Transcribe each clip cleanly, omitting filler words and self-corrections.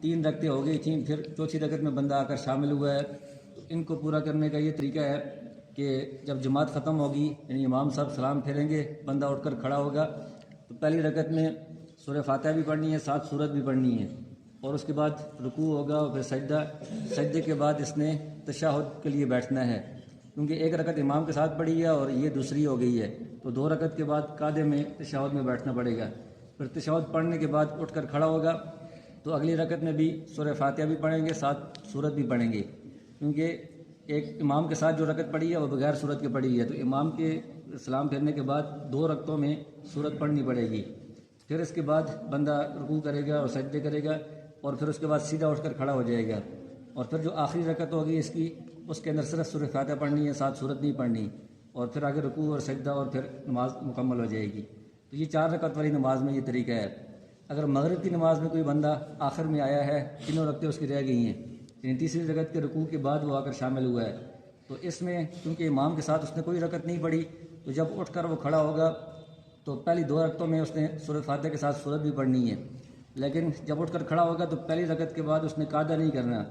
3 رکعتیں ہو گئی تھیں، پھر چوتھی رکعت میں بندہ آ کر شامل ہوا ہے، تو ان کو پورا کرنے کا یہ طریقہ ہے کہ جب جماعت ختم ہوگی یعنی امام صاحب سلام پھیریں گے، بندہ اٹھ کر کھڑا ہوگا، تو پہلی رکعت میں سورہ فاتحہ بھی پڑھنی ہے، 7 سورت بھی پڑھنی ہے، اور اس کے بعد رکوع ہوگا اور پھر سجدہ، سجدے کے بعد اس نے تشہد کے لیے بیٹھنا ہے، کیونکہ ایک رکعت امام کے ساتھ پڑھی ہے اور یہ دوسری ہو گئی ہے، تو 2 رکعت کے بعد قاعدے میں تشہد میں بیٹھنا پڑے گا۔ پھر تشہد پڑھنے کے بعد اٹھ کر کھڑا ہوگا، تو اگلی رکعت میں بھی سورہ فاتحہ بھی پڑھیں گے، 7 سورت بھی پڑھیں گے، کیونکہ ایک امام کے ساتھ جو رکعت پڑھی ہے وہ بغیر سورت کے پڑھی ہے، تو امام کے سلام پھیرنے کے بعد 2 رکعتوں میں سورت پڑھنی پڑے گی۔ پھر اس کے بعد بندہ رکوع کرے گا اور سجدے کرے گا، اور پھر اس کے بعد سیدھا اٹھ کر کھڑا ہو جائے گا، اور پھر جو آخری رکعت ہوگی اس کے اندر صرف سورہ فاتحہ پڑھنی ہے، 7 سورت نہیں پڑھنی، اور پھر آگے رکوع اور سجدہ، اور پھر نماز مکمل ہو جائے گی۔ تو یہ 4 رکعت والی نماز میں یہ طریقہ ہے۔ اگر مغرب کی نماز میں کوئی بندہ آخر میں آیا ہے، 3 رکعتیں اس کی رہ گئی ہیں، یعنی تیسری رکعت کے رکوع کے بعد وہ آ کر شامل ہوا ہے، تو اس میں کیونکہ امام کے ساتھ اس نے کوئی رکعت نہیں پڑھی، تو جب اٹھ کر وہ کھڑا ہوگا تو پہلی 2 رکعتوں میں اس نے سورہ فاتحہ کے ساتھ سورت بھی پڑھنی ہے، لیکن جب اٹھ کر کھڑا ہوگا تو پہلی رکعت کے بعد اس نے قاعدہ نہیں کرنا،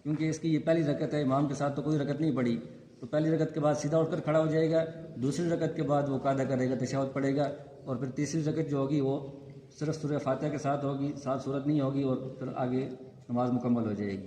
کیونکہ اس کی یہ پہلی رکعت ہے، امام کے ساتھ تو کوئی رکعت نہیں پڑھی، تو پہلی رکعت کے بعد سیدھا اٹھ کر کھڑا ہو جائے گا، دوسری رکعت کے بعد وہ قاعدہ کرے گا، تشہد پڑھے گا، اور پھر تیسری رکعت جو ہوگی وہ صرف سورہ فاتحہ کے ساتھ ہوگی، 7 سورت نہیں ہوگی، اور پھر آگے نماز مکمل ہو جائے گی۔